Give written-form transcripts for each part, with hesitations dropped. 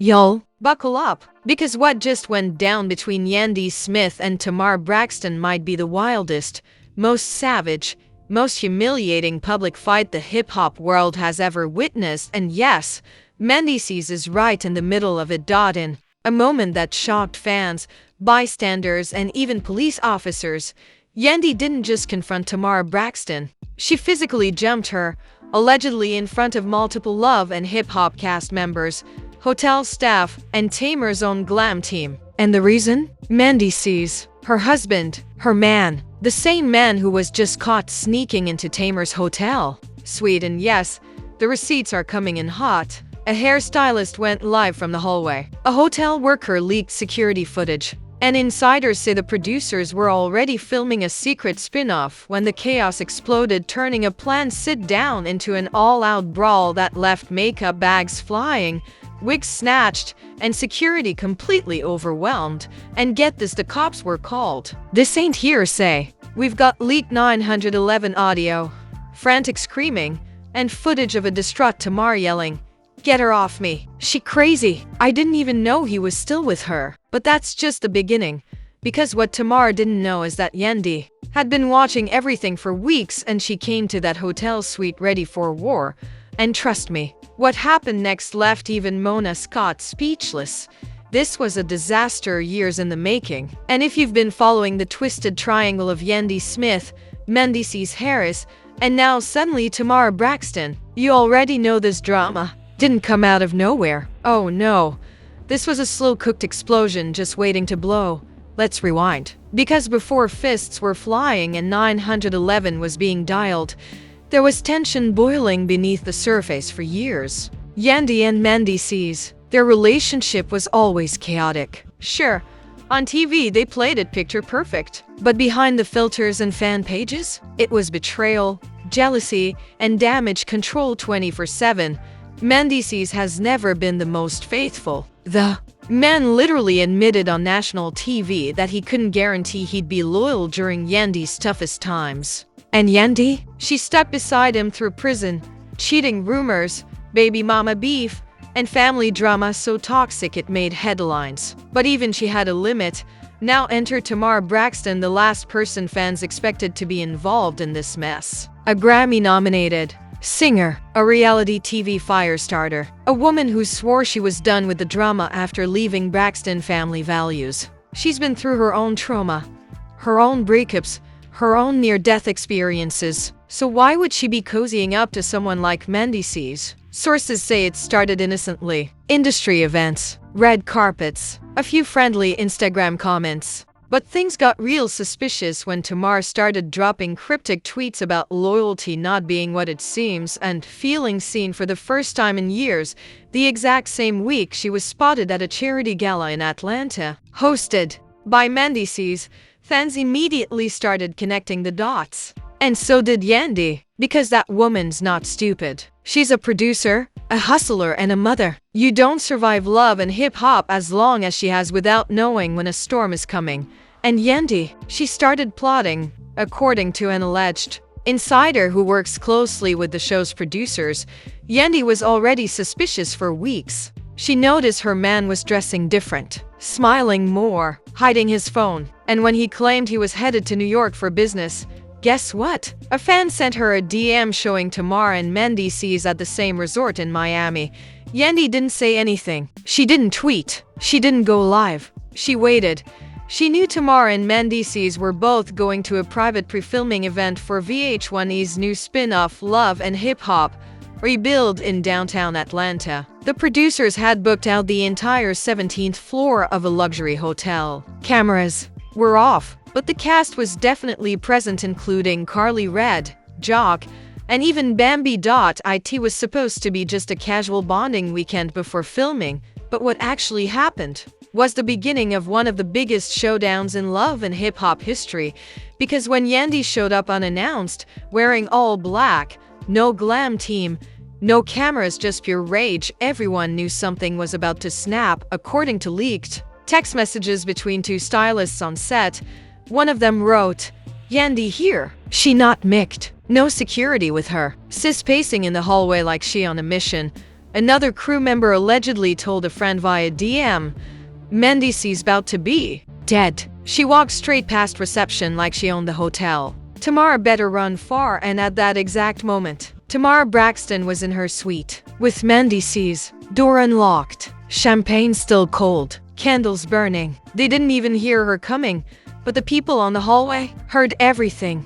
Y'all, buckle up, because what just went down between Yandy Smith and Tamar Braxton might be the wildest, most savage, most humiliating public fight the hip-hop world has ever witnessed, and yes, Mendeecees is right in the middle of it. In a moment that shocked fans, bystanders, and even police officers, Yandy didn't just confront Tamar Braxton. She physically jumped her, allegedly in front of multiple Love and Hip Hop cast members, hotel staff, and Tamar's own glam team. And the reason? Mendeecees, her husband, her man, the same man who was just caught sneaking into Tamar's hotel suite. And yes, the receipts are coming in hot. A hairstylist went live from the hallway. A hotel worker leaked security footage. And insiders say the producers were already filming a secret spin-off when the chaos exploded, turning a planned sit-down into an all-out brawl that left makeup bags flying, wigs snatched, and security completely overwhelmed. And get this, the cops were called. This ain't hearsay. We've got leaked 911 audio, frantic screaming, and footage of a distraught Tamar yelling, "Get her off me. She crazy. I didn't even know he was still with her." But that's just the beginning, because what Tamar didn't know is that Yandy had been watching everything for weeks, and she came to that hotel suite ready for war. And trust me, what happened next left even Mona Scott speechless. This was a disaster years in the making. And if you've been following the twisted triangle of Yandy Smith, Mendeecees Harris, and now suddenly Tamar Braxton, you already know this drama didn't come out of nowhere. Oh no, this was a slow-cooked explosion just waiting to blow. Let's rewind. Because before fists were flying and 911 was being dialed, there was tension boiling beneath the surface for years. Yandy and Mendeecees, their relationship was always chaotic. Sure, on TV they played it picture perfect, but behind the filters and fan pages, it was betrayal, jealousy, and damage control 24/7. Mendeecees has never been the most faithful. The man literally admitted on national TV that he couldn't guarantee he'd be loyal during Yandy's toughest times. And Yandy? She stuck beside him through prison, cheating rumors, baby mama beef, and family drama so toxic it made headlines. But even she had a limit. Now enter Tamar Braxton, the last person fans expected to be involved in this mess. A Grammy-nominated singer, a reality TV firestarter, a woman who swore she was done with the drama after leaving Braxton family values. She's been through her own trauma, her own breakups, her own near-death experiences. So why would she be cozying up to someone like Mendeecees? Sources say it started innocently. Industry events, red carpets, a few friendly Instagram comments. But things got real suspicious when Tamar started dropping cryptic tweets about loyalty not being what it seems and feeling seen for the first time in years. The exact same week she was spotted at a charity gala in Atlanta, hosted by Mendeecees. Fans immediately started connecting the dots. And so did Yandy, because that woman's not stupid. She's a producer, a hustler, and a mother. You don't survive Love and Hip Hop as long as she has without knowing when a storm is coming. And Yandy, she started plotting, according to an alleged insider who works closely with the show's producers. Yandy was already suspicious for weeks. She noticed her man was dressing different, smiling more, hiding his phone. And when he claimed he was headed to New York for business, guess what? A fan sent her a DM showing Tamar and Mendeecees at the same resort in Miami. Yandy didn't say anything. She didn't tweet. She didn't go live. She waited. She knew Tamar and Mendeecees were both going to a private pre-filming event for VH1's new spin-off Love and Hip Hop, Rebuild, in downtown Atlanta. The producers had booked out the entire 17th floor of a luxury hotel. Cameras were off, but the cast was definitely present, including Carly Red, Jock, and even Bambi. It was supposed to be just a casual bonding weekend before filming, but what actually happened was the beginning of one of the biggest showdowns in Love and Hip Hop history, because when Yandy showed up unannounced, wearing all black, no glam team, no cameras, just pure rage, everyone knew something was about to snap. According to leaked text messages between two stylists on set, one of them wrote, "Yandy here. She not micked. No security with her. Sis pacing in the hallway like she on a mission. Another crew member allegedly told a friend via DM, Mendeecees about to be dead. She walked straight past reception like she owned the hotel. Tamar better run far, and at that exact moment, Tamar Braxton was in her suite, with Mendeecees, door unlocked, champagne still cold, candles burning. They didn't even hear her coming, but the people on the hallway heard everything.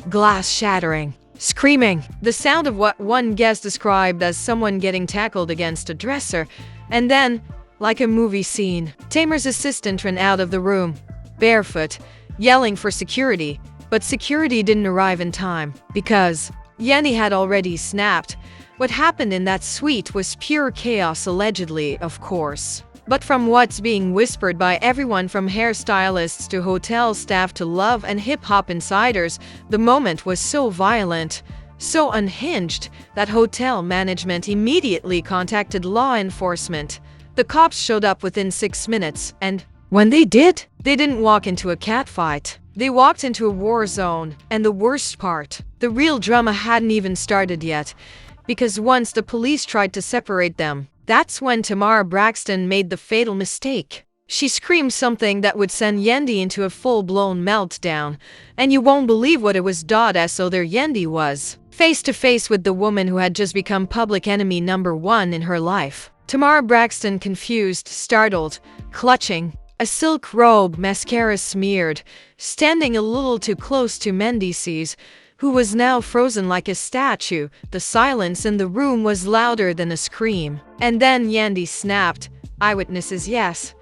Glass shattering, screaming, the sound of what one guest described as someone getting tackled against a dresser, and then, like a movie scene, Tamar's assistant ran out of the room, barefoot, yelling for security, but security didn't arrive in time, because Yandy had already snapped. What happened in that suite was pure chaos, allegedly, of course. But from what's being whispered by everyone from hairstylists to hotel staff to love and hip-hop insiders, the moment was so violent, so unhinged, that hotel management immediately contacted law enforcement. The cops showed up within 6 minutes, and when they did, they didn't walk into a catfight. They walked into a war zone, and the worst part, the real drama hadn't even started yet, because once the police tried to separate them, that's when Tamar Braxton made the fatal mistake. She screamed something that would send Yandy into a full-blown meltdown, and you won't believe what it was. So there Yandy was, face to face with the woman who had just become public enemy number one in her life. Tamar Braxton, confused, startled, clutching a silk robe, mascara smeared, standing a little too close to Mendeecees, who was now frozen like a statue. The silence in the room was louder than a scream. And then Yandy snapped. Eyewitnesses, yes.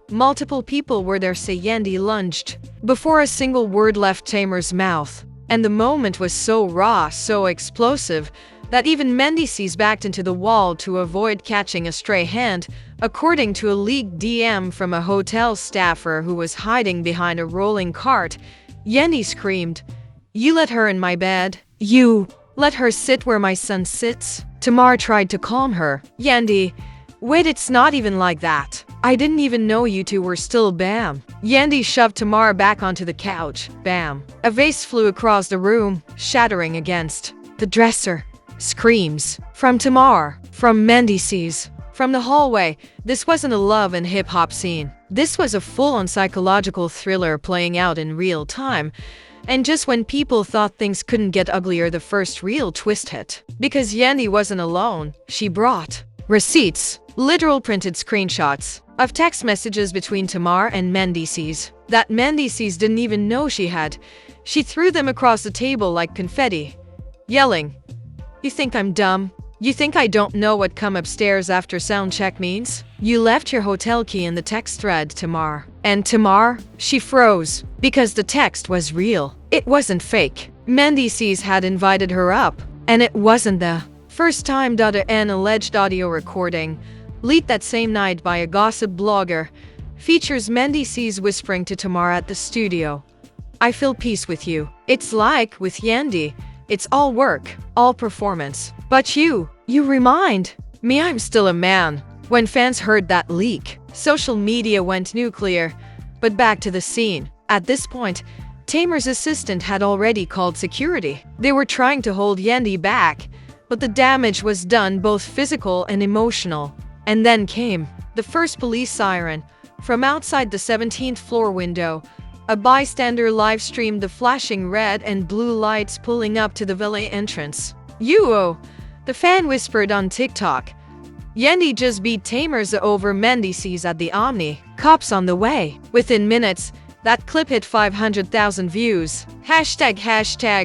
Multiple people were there, say Yandy lunged before a single word left Tamar's mouth. And the moment was so raw, so explosive, that even Mendeecees backed into the wall to avoid catching a stray hand, according to a leaked DM from a hotel staffer who was hiding behind a rolling cart. Yandy screamed, "You let her in my bed. You let her sit where my son sits." Tamar tried to calm her. Yandy, wait, it's not even like that. I didn't even know you two were still. Bam. Yandy shoved Tamar back onto the couch. Bam. A vase flew across the room, shattering against the dresser. Screams from Tamar, from Mendeecees, from the hallway. This wasn't a love and hip-hop scene. This was a full-on psychological thriller playing out in real time. And just when people thought things couldn't get uglier, the first real twist hit. Because Yandy wasn't alone. She brought receipts, literal printed screenshots of text messages between Tamar and Mendeecees that Mendeecees didn't even know she had. She threw them across the table like confetti, yelling, "You think I'm dumb? You think I don't know what come upstairs after sound check means? You left your hotel key in the text thread, Tamar." And Tamar, she froze, because the text was real. It wasn't fake. Mendeecees had invited her up, and it wasn't the first time. An alleged audio recording, leaked that same night by a gossip blogger, features Mendeecees whispering to Tamar at the studio, "I feel peace with you. It's like with Yandy. It's all work, all performance. But you remind me I'm still a man." When fans heard that leak, social media went nuclear. But back to the scene. At this point, Tamar's assistant had already called security. They were trying to hold Yandy back, but the damage was done, both physical and emotional. And then came the first police siren. From outside the 17th floor window, a bystander live-streamed the flashing red and blue lights pulling up to the valet entrance. The fan whispered on TikTok. Yandy just beat Tamar's over Mendeecees at the Omni. Cops on the way. Within minutes, that clip hit 500,000 views. Hashtag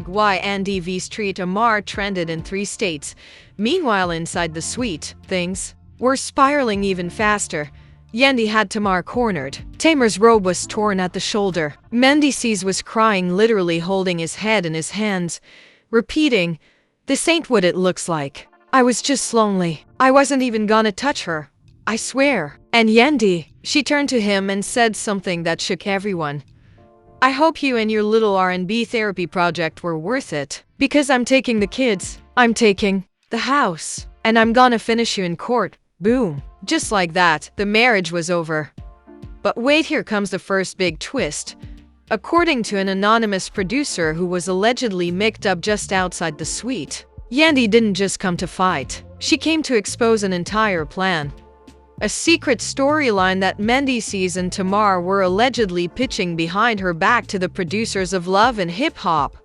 YNDV Street Amar trended in 3 states. Meanwhile, inside the suite, things were spiraling even faster. Yandy had Tamar cornered. Tamar's robe was torn at the shoulder. Mendeecees was crying, literally holding his head in his hands, repeating, "This ain't what it looks like. I was just lonely. I wasn't even gonna touch her. I swear." And Yandy, she turned to him and said something that shook everyone. "I hope you and your little R&B therapy project were worth it. Because I'm taking the kids. I'm taking the house. And I'm gonna finish you in court." Boom. Just like that, the marriage was over. But wait, here comes the first big twist. According to an anonymous producer who was allegedly mic'd up just outside the suite, Yandy didn't just come to fight. She came to expose an entire plan. A secret storyline that Mendeecees and Tamar were allegedly pitching behind her back to the producers of Love and Hip Hop.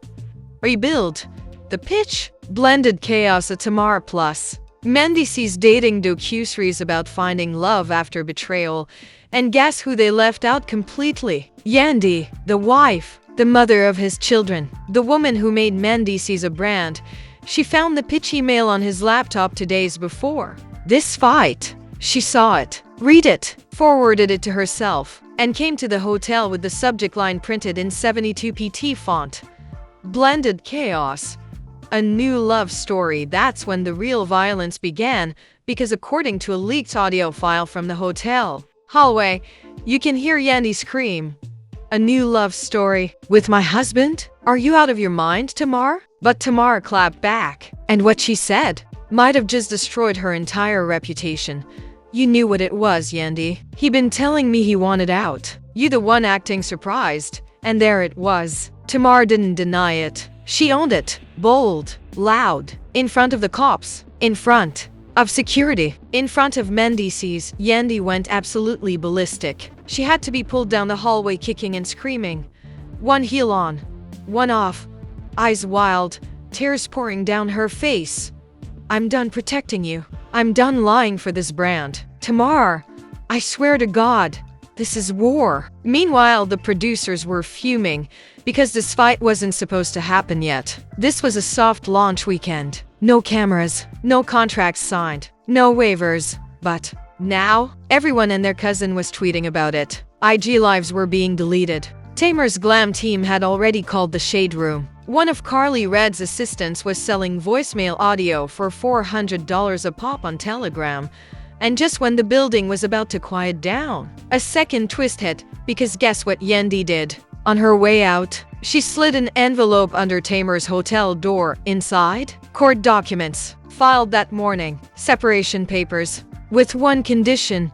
Rebuild. The pitch? Blended chaos at Tamar Plus. Mendeecees dating docuseries about finding love after betrayal. And guess who they left out completely? Yandy, the wife, the mother of his children, the woman who made Mendeecees a brand. She found the pitch email on his laptop 2 days before this fight. She saw it, read it, forwarded it to herself, and came to the hotel with the subject line printed in 72 PT font. Blended chaos. A new love story. That's when the real violence began, because according to a leaked audio file from the hotel hallway, you can hear Yandy scream, "A new love story? With my husband? Are you out of your mind, Tamar?" But Tamar clapped back, and what she said might have just destroyed her entire reputation. "You knew what it was, Yandy. He been telling me he wanted out. You the one acting surprised." And there it was. Tamar didn't deny it. She owned it. Bold, loud, in front of the cops, in front of security, in front of Mendeecees. Yandy went absolutely ballistic. She had to be pulled down the hallway kicking and screaming. One heel on, one off, eyes wild, tears pouring down her face. "I'm done protecting you. I'm done lying for this brand. Tamar, I swear to God, this is war." Meanwhile, the producers were fuming because this fight wasn't supposed to happen yet. This was a soft launch weekend. No cameras, no contracts signed, no waivers. But now, everyone and their cousin was tweeting about it. IG lives were being deleted. Tamar's glam team had already called the Shade Room. One of Carly Red's assistants was selling voicemail audio for $400 a pop on Telegram. And just when the building was about to quiet down, a second twist hit, because guess what Yandy did? On her way out, she slid an envelope under Tamar's hotel door. Inside, court documents, filed that morning, separation papers, with one condition.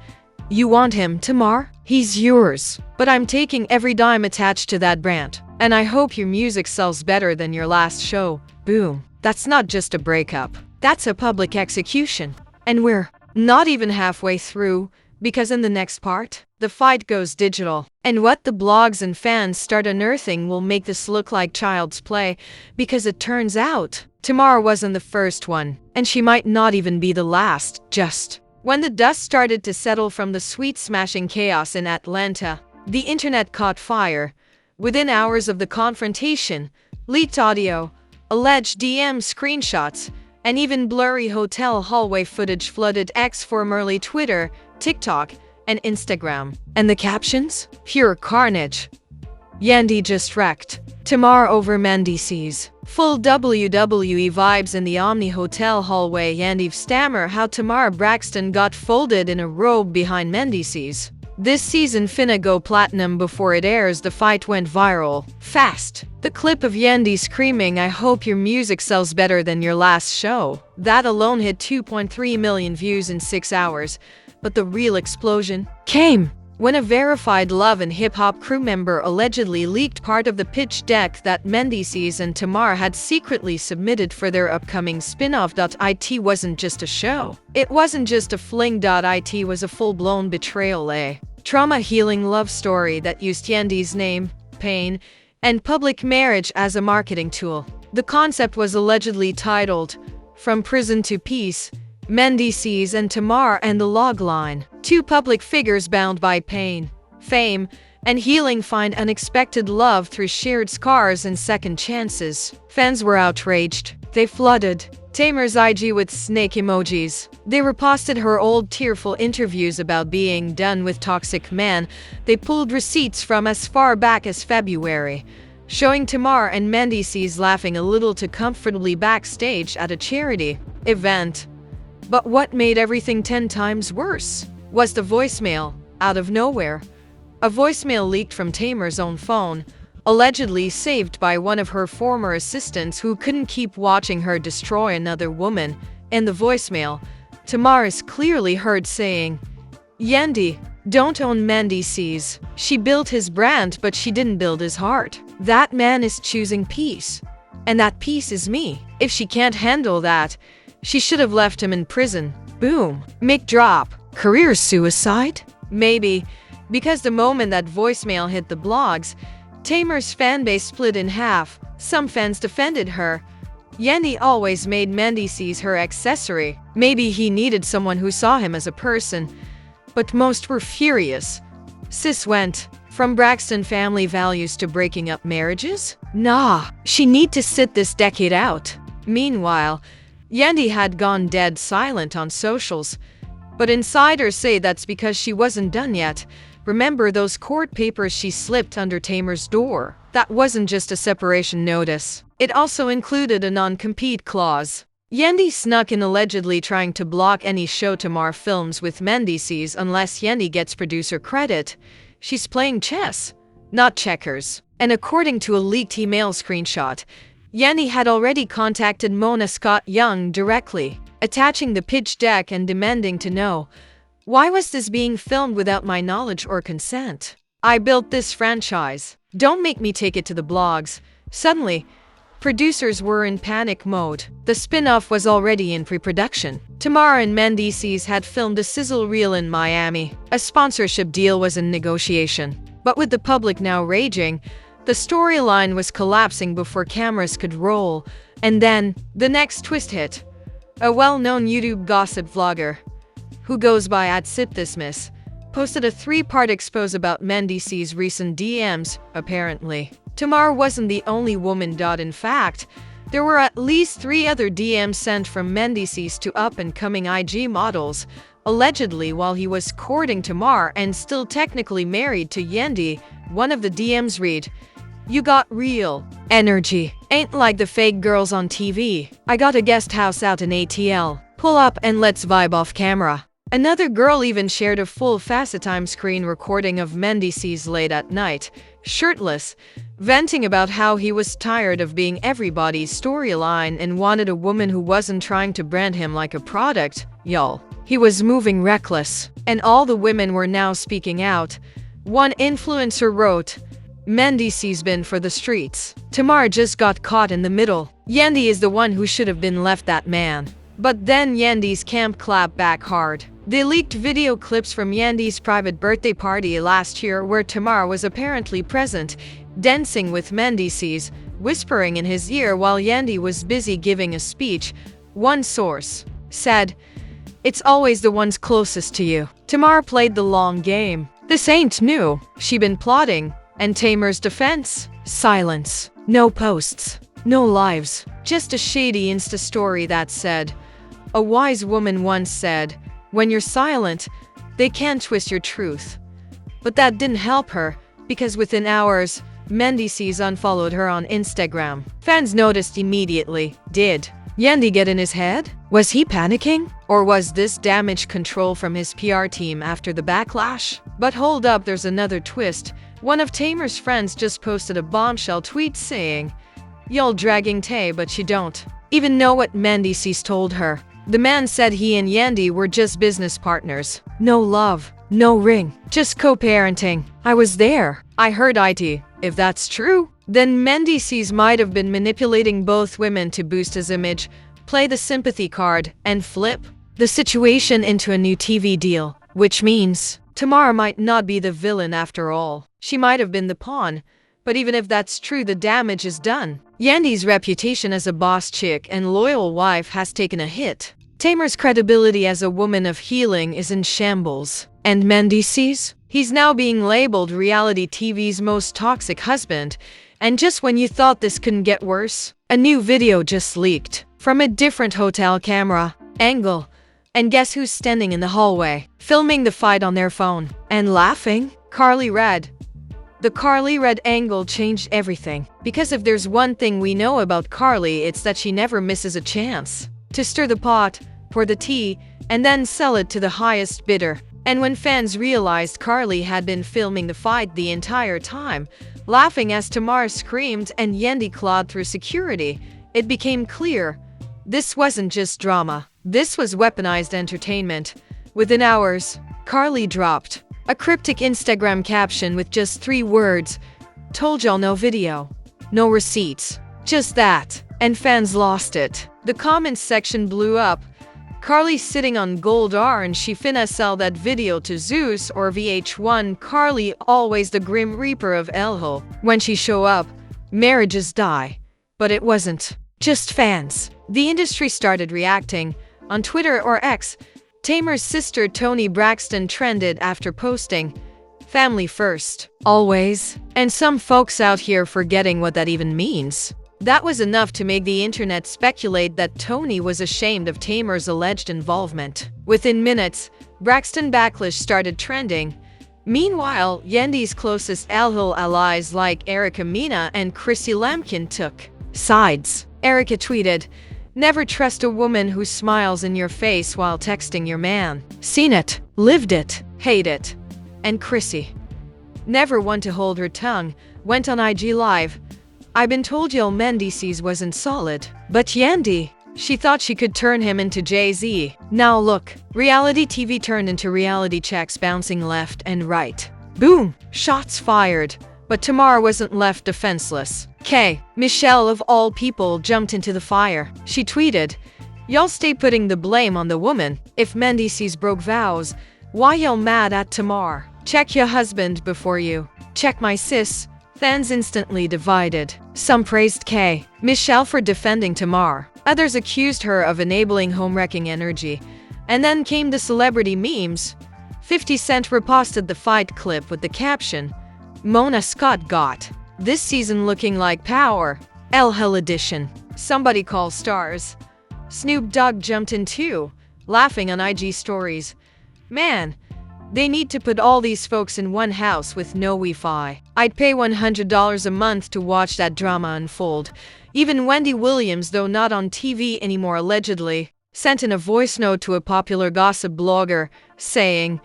"You want him, Tamar? He's yours. But I'm taking every dime attached to that brand. And I hope your music sells better than your last show." Boom. That's not just a breakup. That's a public execution. And we're not even halfway through, because in the next part, the fight goes digital. And what the blogs and fans start unearthing will make this look like child's play, because it turns out Tamar wasn't the first one, and she might not even be the last. Just when the dust started to settle from the sweet-smashing chaos in Atlanta, the internet caught fire. Within hours of the confrontation, leaked audio, alleged DM screenshots, and even blurry hotel hallway footage flooded X, formerly Twitter, TikTok, and Instagram. And the captions? Pure carnage. Yandy just wrecked. Tamar over Mendeecees. Full WWE vibes in the Omni Hotel hallway. Yandy stammer how Tamar Braxton got folded in a robe behind Mendeecees. This season finna go platinum before it airs. The fight went viral fast. The clip of Yandy screaming, "I hope your music sells better than your last show." That alone hit 2.3 million views in 6 hours. But the real explosion came when a verified Love and Hip Hop crew member allegedly leaked part of the pitch deck that Mendeecees and Tamar had secretly submitted for their upcoming spin-off. It wasn't just a show. It wasn't just a fling. It was a full-blown betrayal, a trauma-healing love story that used Yandy's name, pain, and public marriage as a marketing tool. The concept was allegedly titled "From Prison to Peace: Mendeecees and Tamar and the Logline." Two public figures bound by pain, fame, and healing find unexpected love through shared scars and second chances. Fans were outraged. They flooded Tamar's IG with snake emojis. They reposted her old tearful interviews about being done with toxic men. They pulled receipts from as far back as February, showing Tamar and Mendeecees laughing a little too comfortably backstage at a charity event. But what made everything 10 times worse was the voicemail, out of nowhere. A voicemail leaked from Tamar's own phone, allegedly saved by one of her former assistants who couldn't keep watching her destroy another woman. In the voicemail, Tamar is clearly heard saying, "Yandy, don't own Mendeecees. She built his brand, but she didn't build his heart. That man is choosing peace. And that peace is me. If she can't handle that, She should have left him in prison. Boom. Mic drop. Career suicide? Maybe. Because the moment that voicemail hit the blogs, Tamar's fanbase split in half. Some fans defended her. Yandy always made Mendeecees her accessory. Maybe he needed someone who saw him as a person. But most were furious. Sis went from Braxton family values to breaking up marriages? Nah, she need to sit this decade out. Meanwhile, Yandy had gone dead silent on socials. But insiders say that's because she wasn't done yet. Remember those court papers she slipped under Tamar's door? That wasn't just a separation notice. It also included a non-compete clause. Yandy snuck in allegedly trying to block any show Tamar films with Mendeecees unless Yandy gets producer credit. She's playing chess, not checkers. And according to a leaked email screenshot, Yandy had already contacted Mona Scott Young directly, attaching the pitch deck and demanding to know, why was this being filmed without my knowledge or consent? I built this franchise. Don't make me take it to the blogs. Suddenly, producers were in panic mode. The spin-off was already in pre-production. Tamar and Mendeecees had filmed a sizzle reel in Miami. A sponsorship deal was in negotiation. But with the public now raging, the storyline was collapsing before cameras could roll. And then, the next twist hit. A well-known YouTube gossip vlogger, who goes by @SipThisMiss, posted a 3-part expose about Mendeecees' recent DMs, apparently. Tamar wasn't the only woman. In fact, there were at least 3 other DMs sent from Mendeecees to up-and-coming IG models, allegedly while he was courting Tamar and still technically married to Yandy. One of the DMs read, "You got real energy. Ain't like the fake girls on TV. I got a guest house out in ATL. Pull up and let's vibe off camera." Another girl even shared a full FaceTime screen recording of Mendeecees late at night, shirtless, venting about how he was tired of being everybody's storyline and wanted a woman who wasn't trying to brand him like a product. Y'all. He was moving reckless. And all the women were now speaking out. One influencer wrote, "Mendeecees been for the streets. Tamar just got caught in the middle. Yandy is the one who should have been left that man." But then Yandy's camp clapped back hard. They leaked video clips from Yandy's private birthday party last year where Tamar was apparently present, dancing with Mendeecees, whispering in his ear while Yandy was busy giving a speech. One source said, "It's always the ones closest to you." Tamar played the long game. This ain't new. She been plotting. And Tamar's defense? Silence. No posts. No lives. Just a shady Insta story that said, "A wise woman once said, when you're silent, they can't twist your truth." But that didn't help her, because within hours, Mendeecees unfollowed her on Instagram. Fans noticed immediately. Did Yandy get in his head? Was he panicking? Or was this damage control from his PR team after the backlash? But hold up, there's another twist. One of Tamar's friends just posted a bombshell tweet saying, "Y'all dragging Tay, but you don't even know what Mendeecees told her." The man said he and Yandy were just business partners. No love, no ring, just co-parenting. I was there. I heard it. If that's true, then Mendeecees might have been manipulating both women to boost his image, play the sympathy card, and flip the situation into a new TV deal. Which means Tamar might not be the villain after all. She might have been the pawn. But even if that's true, the damage is done. Yandy's reputation as a boss chick and loyal wife has taken a hit. Tamar's credibility as a woman of healing is in shambles. And Mendeecees? He's now being labeled reality TV's most toxic husband. And just when you thought this couldn't get worse, a new video just leaked from a different hotel camera angle. And guess who's standing in the hallway, filming the fight on their phone and laughing? Carly Red. The Carly Red angle changed everything. Because if there's one thing we know about Carly, it's that she never misses a chance to stir the pot, pour the tea, and then sell it to the highest bidder. And when fans realized Carly had been filming the fight the entire time, laughing as Tamar screamed and Yandy clawed through security, it became clear. This wasn't just drama. This was weaponized entertainment. Within hours, Carly dropped a cryptic Instagram caption with just 3 words. "Told y'all no video. No receipts. Just that." and fans lost it. The comments section blew up. Carly sitting on gold R and she finna sell that video to Zeus or VH1. Carly always the grim reaper of Elho. When she show up, marriages die. But it wasn't just fans. The industry started reacting. On Twitter or X, Tamar's sister Tamar Braxton trended after posting, "Family first, always." And some folks out here forgetting what that even means. That was enough to make the internet speculate that Tony was ashamed of Tamar's alleged involvement. Within minutes, Braxton backlash started trending. Meanwhile, Yandy's closest Elho allies like Erica Mena and Chrissy Lampkin took sides. Erica tweeted, "Never trust a woman who smiles in your face while texting your man. Seen it, lived it, hate it." And Chrissy, "Never one to hold her tongue," went on IG Live. "I been told y'all Mendeecees wasn't solid. But Yandy, she thought she could turn him into Jay-Z. Now look, reality TV turned into reality checks bouncing left and right. Boom, shots fired. But Tamar wasn't left defenseless. Michelle of all people jumped into the fire. She tweeted, "Y'all stay putting the blame on the woman. If Mendeecees broke vows, why y'all mad at Tamar? Check your husband before you check my sis." Fans instantly divided. Some praised Michelle for defending Tamar. Others accused her of enabling home-wrecking energy. And then came the celebrity memes. 50 Cent reposted the fight clip with the caption, "Mona Scott got this season looking like power. El Hell edition. Somebody call stars." Snoop Dogg jumped in too, laughing on IG stories. "Man, they need to put all these folks in one house with no Wi-Fi. I'd pay $100 a month to watch that drama unfold." Even Wendy Williams, though not on TV anymore allegedly, sent in a voice note to a popular gossip blogger, saying,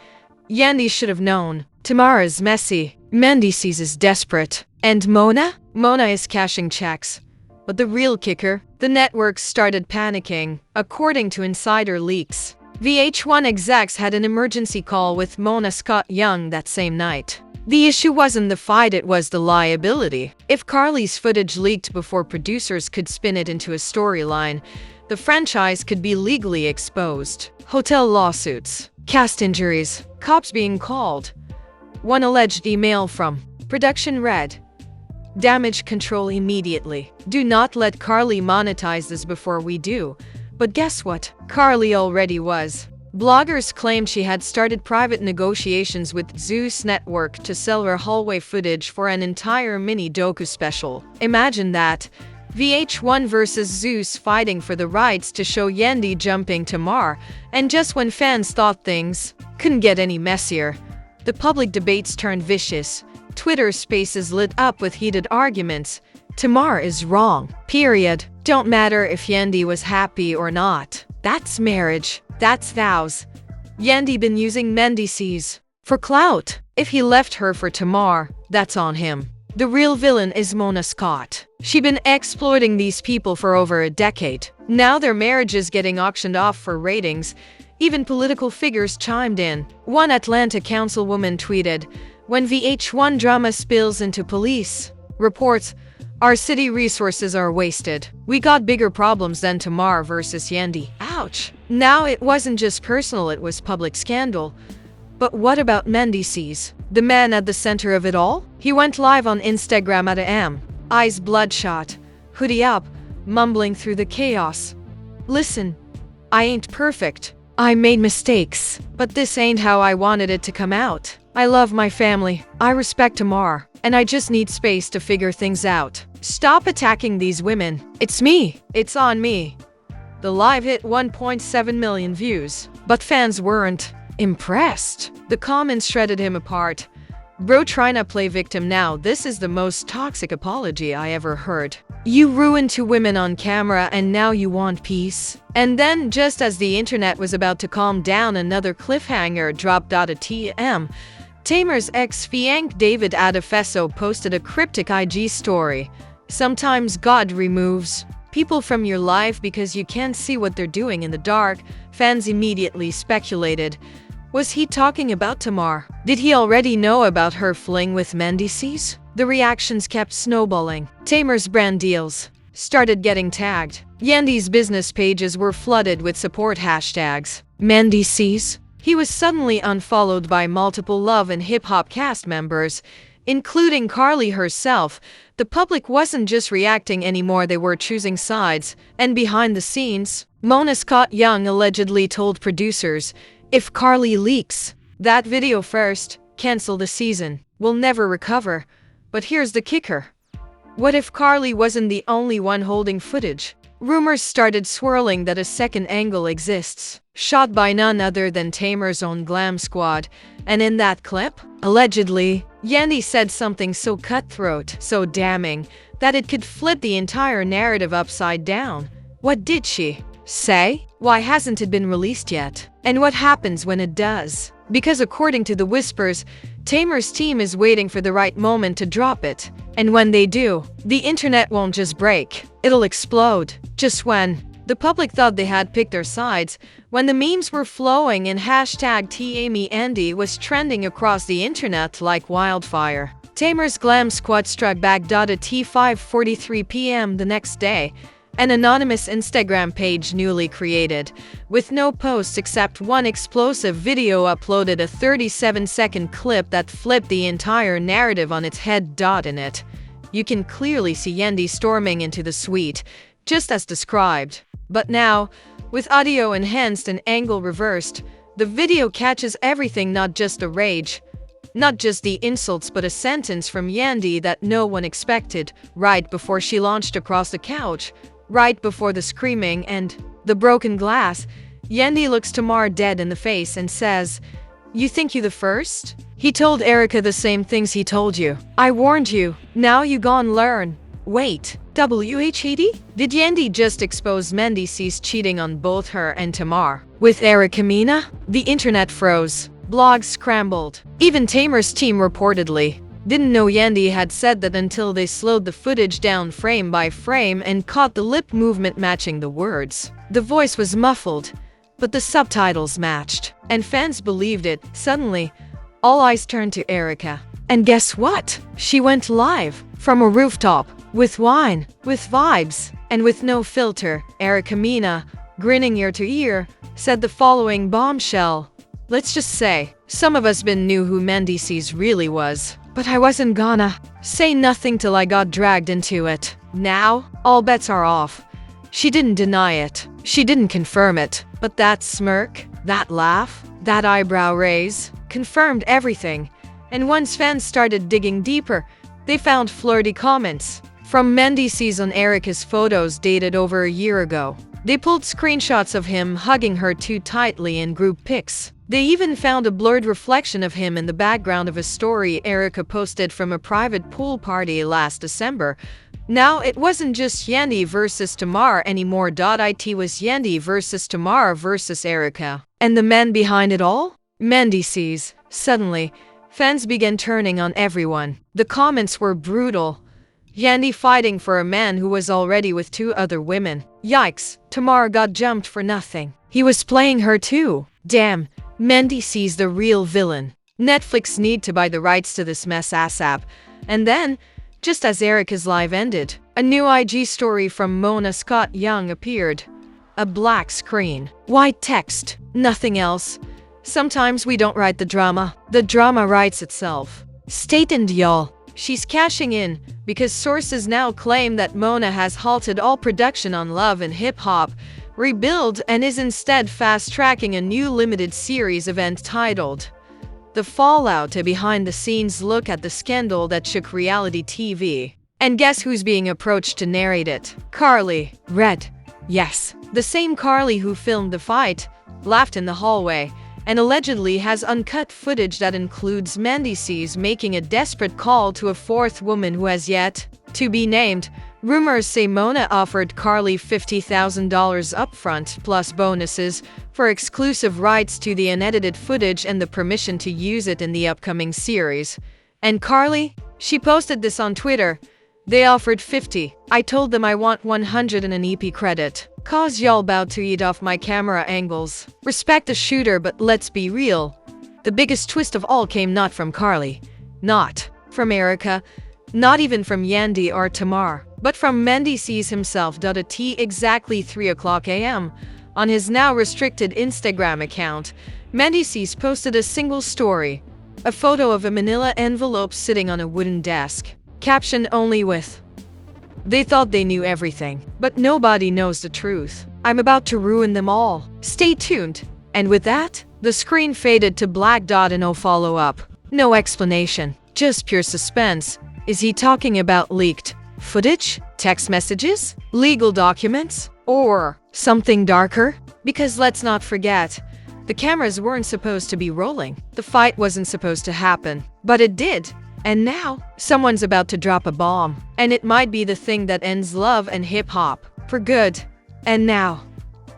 "Yandy should have known. Tamar is messy. Mendeecees is desperate. And Mona? Mona is cashing checks." But the real kicker, the networks started panicking, according to insider leaks. VH1 execs had an emergency call with Mona Scott Young that same night. The issue wasn't the fight, it was the liability. If Carly's footage leaked before producers could spin it into a storyline, the franchise could be legally exposed. Hotel lawsuits, cast injuries, cops being called. One alleged email from production read, "Damage control immediately. Do not let Carly monetize this before we do." But guess what? Carly already was. Bloggers claimed she had started private negotiations with Zeus Network to sell her hallway footage for an entire mini docu special. Imagine that. VH1 versus Zeus fighting for the rights to show Yandy jumping Tamar, and just when fans thought things couldn't get any messier, the public debates turned vicious. Twitter spaces lit up with heated arguments. Tamar is wrong. Period. Don't matter if Yandy was happy or not. That's marriage. That's vows. Yandy been using Mendeecees for clout. If he left her for Tamar, that's on him. The real villain is Mona Scott. She been exploiting these people for over a decade. Now their marriage is getting auctioned off for ratings. Even political figures chimed in. One Atlanta councilwoman tweeted, "When VH1 drama spills into police reports, our city resources are wasted. We got bigger problems than Tamar versus Yandy." Ouch. Now it wasn't just personal, it was public scandal. But what about Mendeecees, the man at the center of it all? He went live on Instagram at a.m., eyes bloodshot, hoodie up, mumbling through the chaos. "Listen, I ain't perfect. I made mistakes. But this ain't how I wanted it to come out. I love my family. I respect Tamar. And I just need space to figure things out. Stop attacking these women. It's me. It's on me." The live hit 1.7 million views. But fans weren't impressed. The comments shredded him apart. "Bro tryna play victim now. This is the most toxic apology I ever heard. You ruined 2 women on camera and now you want peace." And then, just as the internet was about to calm down, another cliffhanger dropped out of TM. Tamar's ex-fiancé David Adefeso posted a cryptic IG story. "Sometimes God removes people from your life because you can't see what they're doing in the dark." Fans immediately speculated. Was he talking about Tamar? Did he already know about her fling with Mendeecees? The reactions kept snowballing. Tamar's brand deals, started getting tagged. Yandy's business pages were flooded with support hashtags. Mendeecees. He was suddenly unfollowed by multiple Love and Hip Hop cast members, including Carly herself. The public wasn't just reacting anymore, they were choosing sides. And behind the scenes, Mona Scott Young allegedly told producers, "If Carly leaks that video first, cancel the season. We'll never recover." But here's the kicker. What if Carly wasn't the only one holding footage? Rumors started swirling that a second angle exists, shot by none other than Tamar's own glam squad. And in that clip, allegedly, Yandy said something so cutthroat, so damning, that it could flip the entire narrative upside down. What did she say? Why hasn't it been released yet? And what happens when it does? Because according to the whispers, Tamar's team is waiting for the right moment to drop it. And when they do, the internet won't just break, it'll explode. Just when the public thought they had picked their sides, when the memes were flowing and hashtag #TamyAndy was trending across the internet like wildfire, Tamar's glam squad struck back. At 5:43 p.m. the next day, an anonymous Instagram page newly created, with no posts except one explosive video, uploaded a 37-second clip that flipped the entire narrative on its head. In it, you can clearly see Yandy storming into the suite, just as described. But now, with audio enhanced and angle reversed, the video catches everything, not just the rage, not just the insults, but a sentence from Yandy that no one expected, right before she launched across the couch. Right before the screaming and the broken glass, Yandy looks Tamar dead in the face and says, "You think you the first? He told Erica the same things he told you. I warned you. Now you gon' learn." Wait, WHAD? Did Yandy just expose Mendeecees cheating on both her and Tamar with Erica Mena? The internet froze. Blogs scrambled. Even Tamar's team reportedly didn't know Yandy had said that until they slowed the footage down frame by frame and caught the lip movement matching the words. The voice was muffled, but the subtitles matched, and fans believed it. Suddenly, all eyes turned to Erica. And guess what? She went live from a rooftop, with wine, with vibes, and with no filter. Erica Mena, grinning ear to ear, said the following bombshell: "Let's just say, some of us knew who Mendeecees really was, but I wasn't gonna say nothing till I got dragged into it. Now, all bets are off." She didn't deny it. She didn't confirm it. But that smirk, that laugh, that eyebrow raise, confirmed everything. And once fans started digging deeper, they found flirty comments from Mendeecees on Erica's photos dated over a year ago. They pulled screenshots of him hugging her too tightly in group pics. They even found a blurred reflection of him in the background of a story Erica posted from a private pool party last December. Now, it wasn't just Yandy versus Tamar anymore. It was Yandy versus Tamar versus Erica. And the men behind it all? Mendeecees. Suddenly, fans began turning on everyone. The comments were brutal. Yandy fighting for a man who was already with 2 other women. Yikes, Tamar got jumped for nothing. He was playing her too. Damn, Mendeecees the real villain. Netflix need to buy the rights to this mess ASAP. And then, just as Erica's live ended, a new IG story from Mona Scott Young appeared. A black screen, white text, nothing else. Sometimes we don't write the drama writes itself. Stay tuned, y'all. She's cashing in, because sources now claim that Mona has halted all production on Love and Hip Hop Rebuild and is instead fast-tracking a new limited series event titled The Fallout, a behind-the-scenes look at the scandal that shook reality TV. And guess who's being approached to narrate it? Carly. Red. Yes, the same Carly who filmed the fight, laughed in the hallway, and allegedly has uncut footage that includes Mendeecees making a desperate call to a 4th woman who has yet to be named. Rumors say Mona offered Carly $50,000 upfront, plus bonuses, for exclusive rights to the unedited footage and the permission to use it in the upcoming series. And Carly? She posted this on Twitter. They offered 50. I told them I want 100 and an EP credit. Cause y'all about to eat off my camera angles. Respect the shooter, but let's be real. The biggest twist of all came not from Carly, not from Erica, not even from Yandy or Tamar, But from Mendeecees himself. At exactly 3 o'clock a.m., on his now restricted Instagram account, Mendeecees posted a single story, a photo of a manila envelope sitting on a wooden desk, captioned only with, "They thought they knew everything, but nobody knows the truth. I'm about to ruin them all. Stay tuned." And with that, the screen faded to black. And no follow-up, no explanation, just pure suspense. Is he talking about leaked footage, text messages, legal documents, or something darker? Because let's not forget, the cameras weren't supposed to be rolling. The fight wasn't supposed to happen, but it did. And now, someone's about to drop a bomb. And it might be the thing that ends love and hip-hop for good. And now,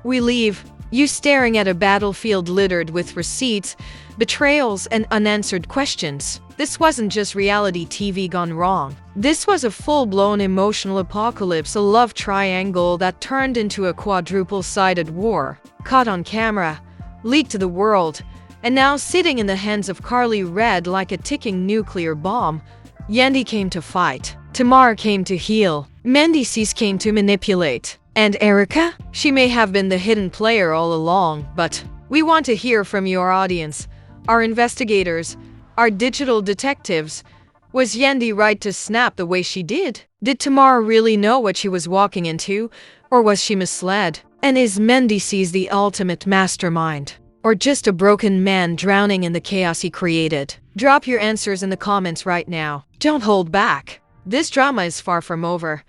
we leave you staring at a battlefield littered with receipts, betrayals, and unanswered questions. This wasn't just reality TV gone wrong. This was a full-blown emotional apocalypse, a love triangle that turned into a quadruple-sided war. Caught on camera, leaked to the world, and now sitting in the hands of Carly Red like a ticking nuclear bomb. Yandy came to fight. Tamar came to heal. Mendeecees came to manipulate. And Erica? She may have been the hidden player all along, but we want to hear from your audience, our investigators, our digital detectives. Was Yandy right to snap the way she did? Did Tamar really know what she was walking into, or was she misled? And is Mendeecees the ultimate mastermind, or just a broken man drowning in the chaos he created? Drop your answers in the comments right now. Don't hold back. This drama is far from over,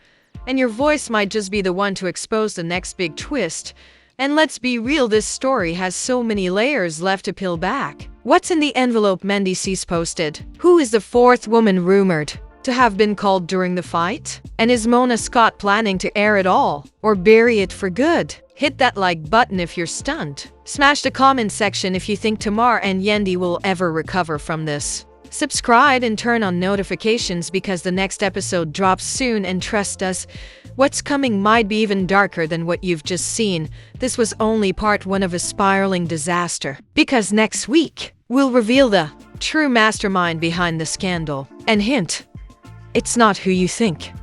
and your voice might just be the one to expose the next big twist. And let's be real, this story has so many layers left to peel back. What's in the envelope Mendeecees posted? Who is the fourth woman rumored to have been called during the fight? And is Mona Scott planning to air it all, or bury it for good? Hit that like button if you're stunned. Smash the comment section if you think Tamar and Yandy will ever recover from this. Subscribe and turn on notifications because the next episode drops soon, and trust us, what's coming might be even darker than what you've just seen. This was only part one of a spiraling disaster. Because next week, we'll reveal the true mastermind behind the scandal. And hint, it's not who you think.